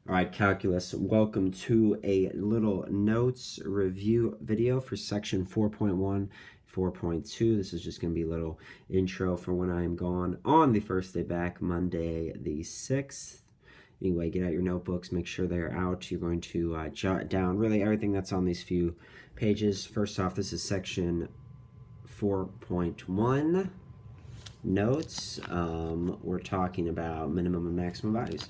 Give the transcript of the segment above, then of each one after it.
All right, calculus, welcome to a little notes review video for section 4.1, 4.2. This is just going to be a little intro for when I am gone on the first day back, Monday the 6th. Anyway, get out your notebooks, make sure they're out. You're going to jot down really everything that's on these few pages. First off, this is section 4.1 notes. We're talking about minimum and maximum values.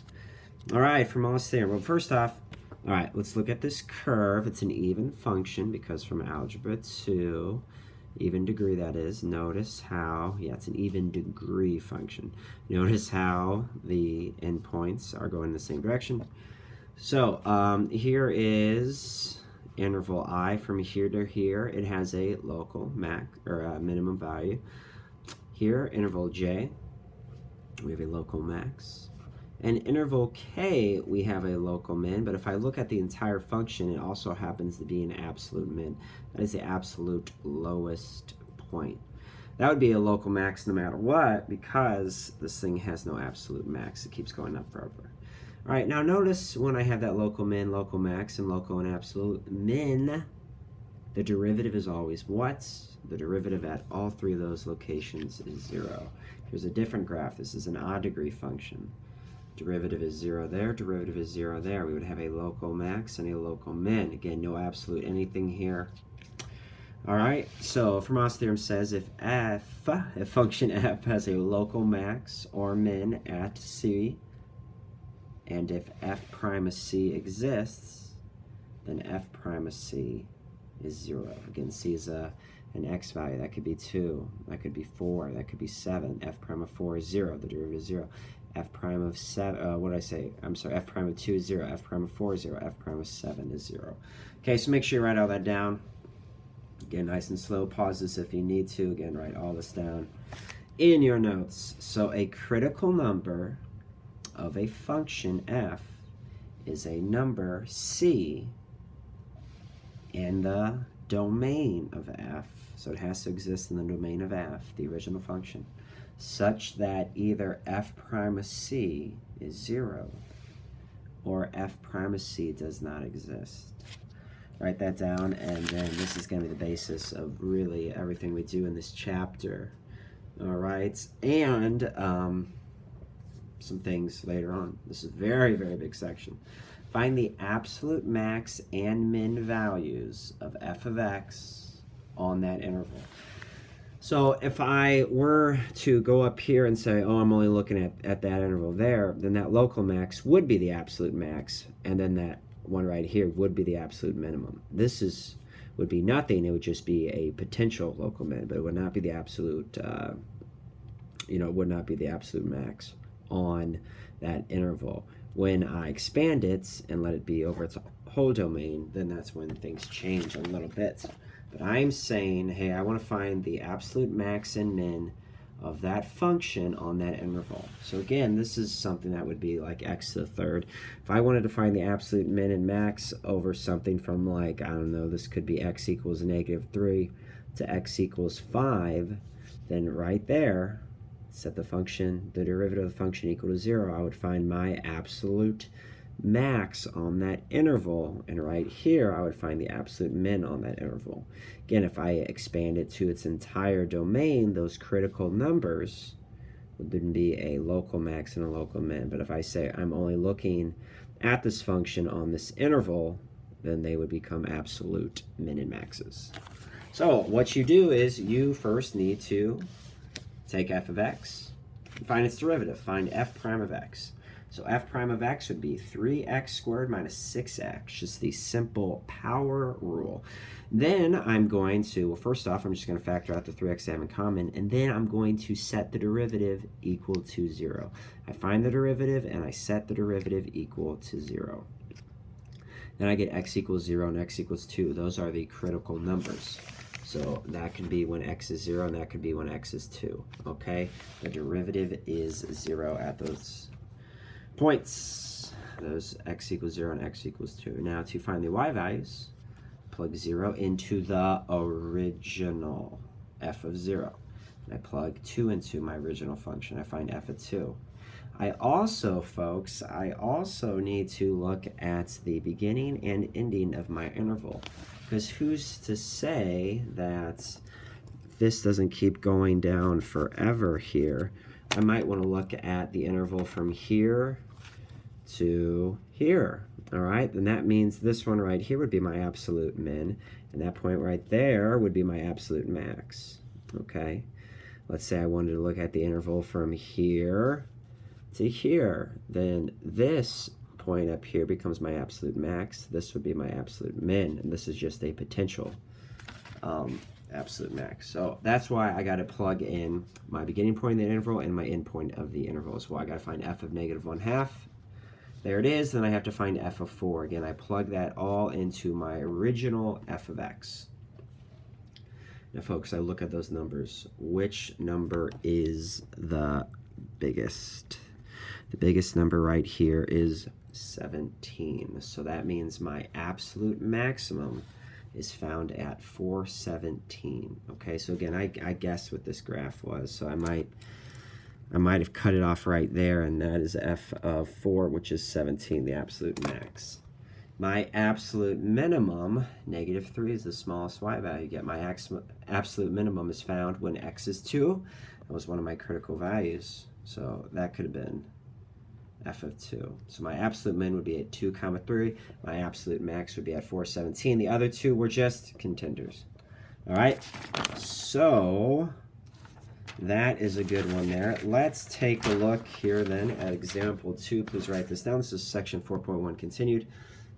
All right, from Moll's theorem. Well, first off, all right, let's look at this curve. It's an even function because from algebra 2, even degree that is, notice how, yeah, it's an even degree function. Notice how the endpoints are going in the same direction. So here is interval I from here to here. It has a local max or a minimum value. Here, interval J, we have a local max. And interval k, we have a local min, but if I look at the entire function, it also happens to be an absolute min. That is the absolute lowest point. That would be a local max no matter what, because this thing has no absolute max. It keeps going up forever. All right, now notice when I have that local min, local max, and local and absolute min, the derivative is always what? The derivative at all three of those locations is 0. Here's a different graph. This is an odd degree function. Derivative is 0 there, derivative is 0 there. We would have a local max and a local min. Again, no absolute anything here. All right, so Fermat's theorem says if function f has a local max or min at c, and if f prime of c exists, then f prime of c is 0. Again, c is an x value. That could be 2, that could be 4, that could be 7. F prime of 4 is 0, the derivative is 0. F prime of 7, what did I say? I'm sorry, F prime of 2 is 0, F prime of 4 is 0, F prime of 7 is 0. Okay, so make sure you write all that down. Again, nice and slow. Pause this if you need to. Again, write all this down in your notes. So a critical number of a function f is a number c in the domain of f. So it has to exist in the domain of f, the original function, such that either f prime of c is 0 or f prime of c does not exist. Write that down, and then this is going to be the basis of really everything we do in this chapter. All right, and some things later on. This is a very, very big section. Find the absolute max and min values of f of x on that interval. So if I were to go up here and say, oh, I'm only looking at that interval there, then that local max would be the absolute max, and then that one right here would be the absolute minimum. This would be nothing. It would just be a potential local min, but it would not be the absolute, it would not be the absolute max on that interval. When I expand it and let it be over its whole domain, then that's when things change a little bit. But I'm saying, hey, I want to find the absolute max and min of that function on that interval. So again, this is something that would be like x to the third. If I wanted to find the absolute min and max over something from, like, I don't know, this could be x equals -3 to x equals 5, then right there, set the function, the derivative of the function equal to 0, I would find my absolute max on that interval, and right here I would find the absolute min on that interval. Again, if I expand it to its entire domain, those critical numbers would then be a local max and a local min. But if I say I'm only looking at this function on this interval, then they would become absolute min and maxes. So what you do is you first need to take f of x and find its derivative. Find f prime of x. So f prime of x would be 3x squared minus 6x, just the simple power rule. Then I'm going to, well, first off, I'm just going to factor out the 3x I have in common, and then I'm going to set the derivative equal to 0. I find the derivative, and I set the derivative equal to 0. Then I get x equals 0 and x equals 2. Those are the critical numbers. So that could be when x is 0, and that could be when x is 2, okay? The derivative is 0 at those points, those x equals 0 and x equals 2. Now to find the y values, plug 0 into the original f of 0. And I plug 2 into my original function. I find f of 2. I also, folks, I also need to look at the beginning and ending of my interval, because who's to say that this doesn't keep going down forever here? I might want to look at the interval from here to here. All right, and that means this one right here would be my absolute min, and that point right there would be my absolute max. Okay, let's say I wanted to look at the interval from here to here. Then this point up here becomes my absolute max. This would be my absolute min, and this is just a potential absolute max. So that's why I got to plug in my beginning point of the interval and my end point of the interval as well. I got to find f of negative 1/2. There it is. Then I have to find f of 4. Again, I plug that all into my original f of x. Now, folks, I look at those numbers. Which number is the biggest? The biggest number right here is 17. So that means my absolute maximum is found at 417. Okay, so again, I guessed what this graph was, so I might have cut it off right there, and that is f of 4, which is 17, the absolute max. My absolute minimum, negative 3, is the smallest y value. Yet my absolute minimum is found when x is 2. That was one of my critical values, so that could have been f of 2. So my absolute min would be at 2, 3. My absolute max would be at 417. The other two were just contenders. All right, so that is a good one there. Let's take a look here then at example 2. Please write this down. This is section 4.1 continued.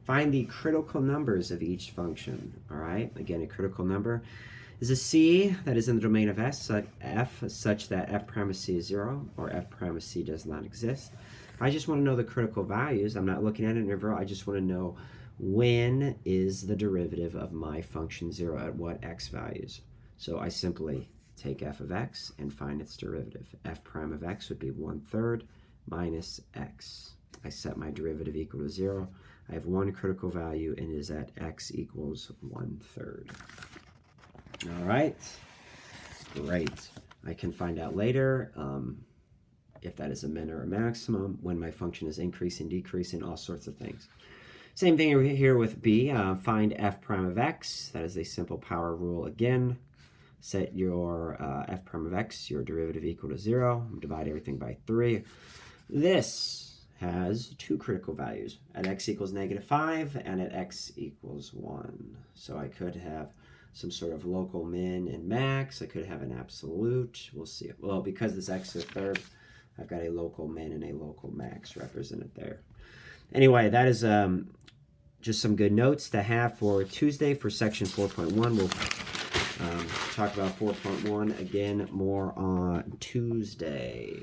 Find the critical numbers of each function. All right, again, a critical number is a c that is in the domain of f such that f prime of c is 0 or f prime of c does not exist. I just want to know the critical values. I'm not looking at an interval. I just want to know when is the derivative of my function 0 at what x values. So I simply take f of x and find its derivative. F prime of x would be 1/3 minus x. I set my derivative equal to 0. I have one critical value, and it is at x equals 1/3. All right, great. I can find out later if that is a min or a maximum, when my function is increasing, decreasing, all sorts of things. Same thing here with b. Find f prime of x. That is a simple power rule again. Set your f prime of x, your derivative equal to 0. Divide everything by 3. This has two critical values, at x equals -5 and at x equals 1. So I could have some sort of local min and max. I could have an absolute. We'll see. Well, because this x is a third, I've got a local min and a local max represented there. Anyway, that is just some good notes to have for Tuesday for section 4.1. We'll talk about 4.1 again more on Tuesday.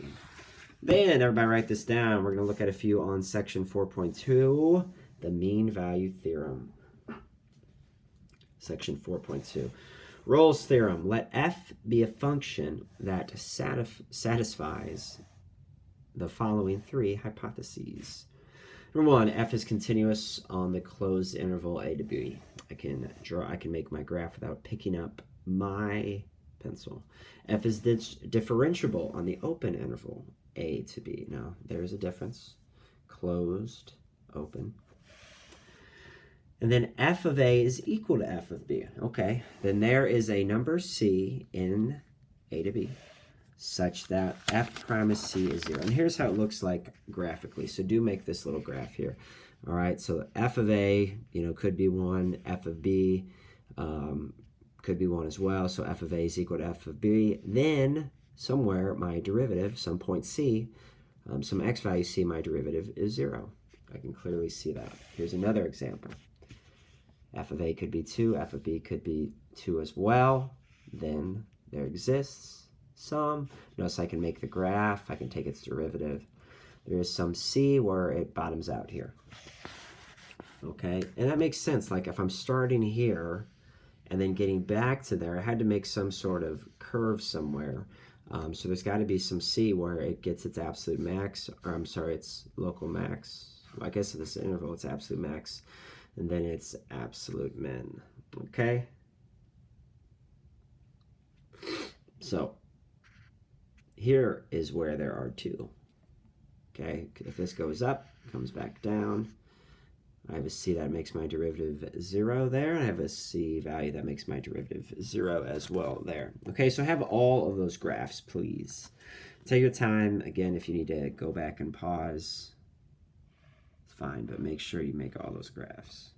Then, everybody write this down. We're going to look at a few on section 4.2, the mean value theorem. Section 4.2. Rolle's theorem. Let f be a function that satisfies the following three hypotheses. Number 1, f is continuous on the closed interval a to b. I can make my graph without picking up my pencil. F is differentiable on the open interval a to b. Now, there's a difference. Closed, open. And then f of a is equal to f of b. Okay, then there is a number c in a to b such that f prime of c is 0. And here's how it looks like graphically. So do make this little graph here. All right, so f of a, could be 1. F of b could be 1 as well. So f of a is equal to f of b. Then somewhere my derivative, some point c, some x value c, my derivative is 0. I can clearly see that. Here's another example. F of a could be 2. F of b could be 2 as well. Then there exists some. Notice I can make the graph. I can take its derivative. There is some c where it bottoms out here. Okay, and that makes sense. Like if I'm starting here and then getting back to there, I had to make some sort of curve somewhere. So there's got to be some c where it gets its absolute max, or I'm sorry, its local max. Well, I guess in this interval it's absolute max, and then it's absolute min. Okay? So here is where there are two. Okay, if this goes up, comes back down, I have a c that makes my derivative 0 there, and I have a c value that makes my derivative 0 as well there. Okay, so have all of those graphs, please. Take your time. Again, if you need to go back and pause, it's fine, but make sure you make all those graphs.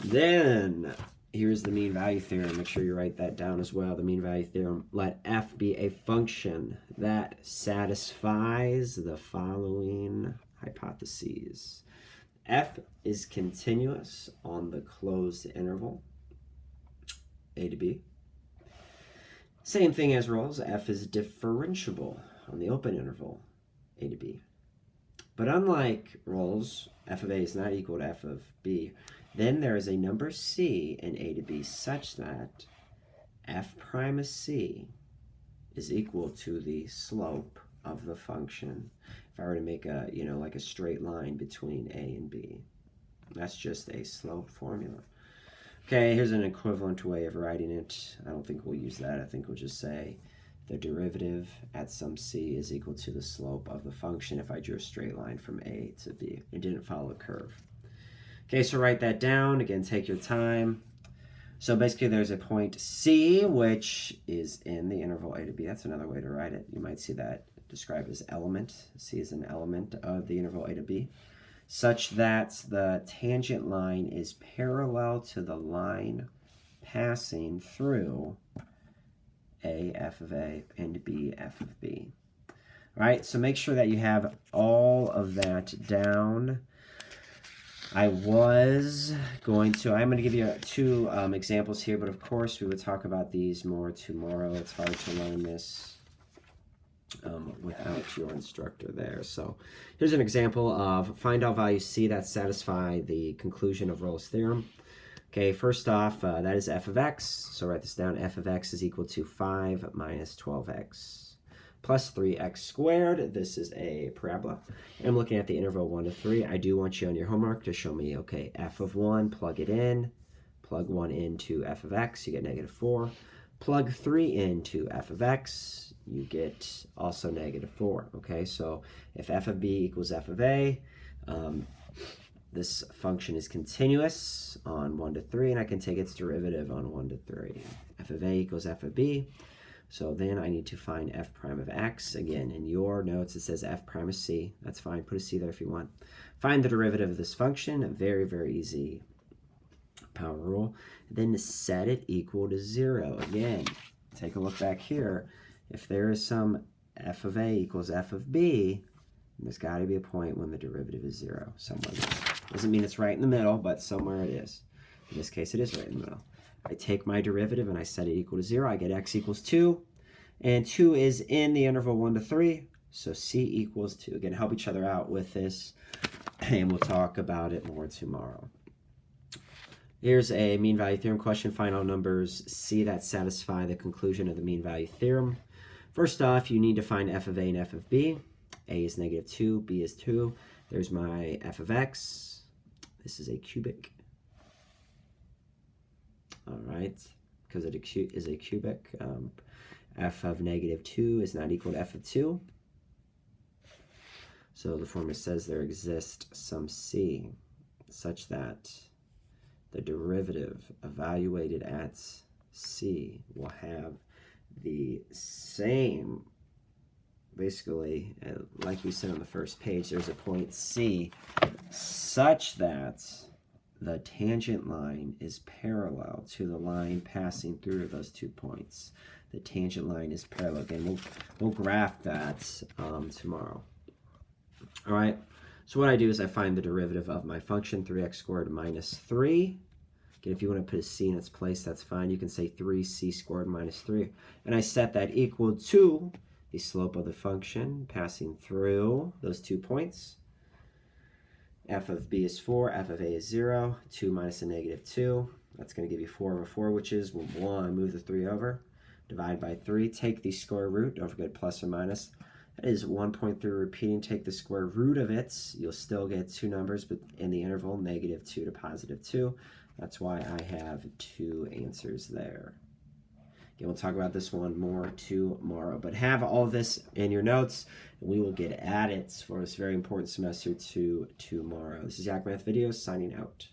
Then, here's the mean value theorem. Make sure you write that down as well. The mean value theorem. Let f be a function that satisfies the following hypotheses. F is continuous on the closed interval, a to b. Same thing as Rolls, f is differentiable on the open interval, a to b. But unlike Rolls, f of a is not equal to f of b. Then there is a number c in a to b such that f prime of c is equal to the slope of the function. If I were to make a, like a straight line between a and b, that's just a slope formula. Okay, here's an equivalent way of writing it. I don't think we'll use that. I think we'll just say the derivative at some c is equal to the slope of the function if I drew a straight line from a to b. It didn't follow a curve. Okay, so write that down. Again, take your time. So basically there's a point C, which is in the interval a to b. That's another way to write it. You might see that described as element. C is an element of the interval a to b, such that the tangent line is parallel to the line passing through a f of a and b f of b. All right, so make sure that you have all of that down. I'm going to give you two examples here, but of course we would talk about these more tomorrow. It's hard to learn this without your instructor there. So here's an example of find all values c that satisfy the conclusion of Rolle's theorem. Okay, first off, that is f of x. So write this down. F of x is equal to 5 minus 12x plus 3x squared. This is a parabola. And I'm looking at the interval 1 to 3. I do want you on your homework to show me, okay, f of 1, plug it in. Plug 1 into f of x, you get negative 4. Plug 3 into f of x, you get also negative 4. Okay, so if f of b equals f of a, this function is continuous on 1 to 3, and I can take its derivative on 1 to 3. f of a equals f of b. So then I need to find f prime of x. Again, in your notes it says f prime of c. That's fine. Put a c there if you want. Find the derivative of this function. A very, very easy power rule. Then set it equal to 0. Again, take a look back here. If there is some f of a equals f of b, there's got to be a point when the derivative is 0 somewhere there. Doesn't mean it's right in the middle, but somewhere it is. In this case, it is right in the middle. I take my derivative and I set it equal to 0. I get x equals 2. And 2 is in the interval 1 to 3. So c equals 2. Again, help each other out with this. And we'll talk about it more tomorrow. Here's a mean value theorem question. Find all numbers c that satisfy the conclusion of the mean value theorem. First off, you need to find f of a and f of b. A is negative 2. B is 2. There's my f of x. This is a cubic. All right, because it is a cubic. F of negative 2 is not equal to f of 2. So the formula says there exists some c such that the derivative evaluated at c will have the same, basically, like we said on the first page, there's a point c such that the tangent line is parallel to the line passing through those 2 points. The tangent line is parallel. Again, we'll graph that tomorrow. All right, so what I do is I find the derivative of my function, 3x squared minus 3. Again, if you want to put a c in its place, that's fine. You can say 3c squared minus 3. And I set that equal to the slope of the function passing through those 2 points. F of b is 4, f of a is 0, 2 minus a negative 2. That's going to give you 4 over 4, which is 1. Move the 3 over. Divide by 3. Take the square root. Don't forget plus or minus. That is 1.3 repeating. Take the square root of it. You'll still get 2 numbers, but in the interval, negative 2 to positive 2. That's why I have 2 answers there. Again, we'll talk about this one more tomorrow. But have all of this in your notes, and we will get at it for this very important semester tomorrow. This is Yak Math Videos signing out.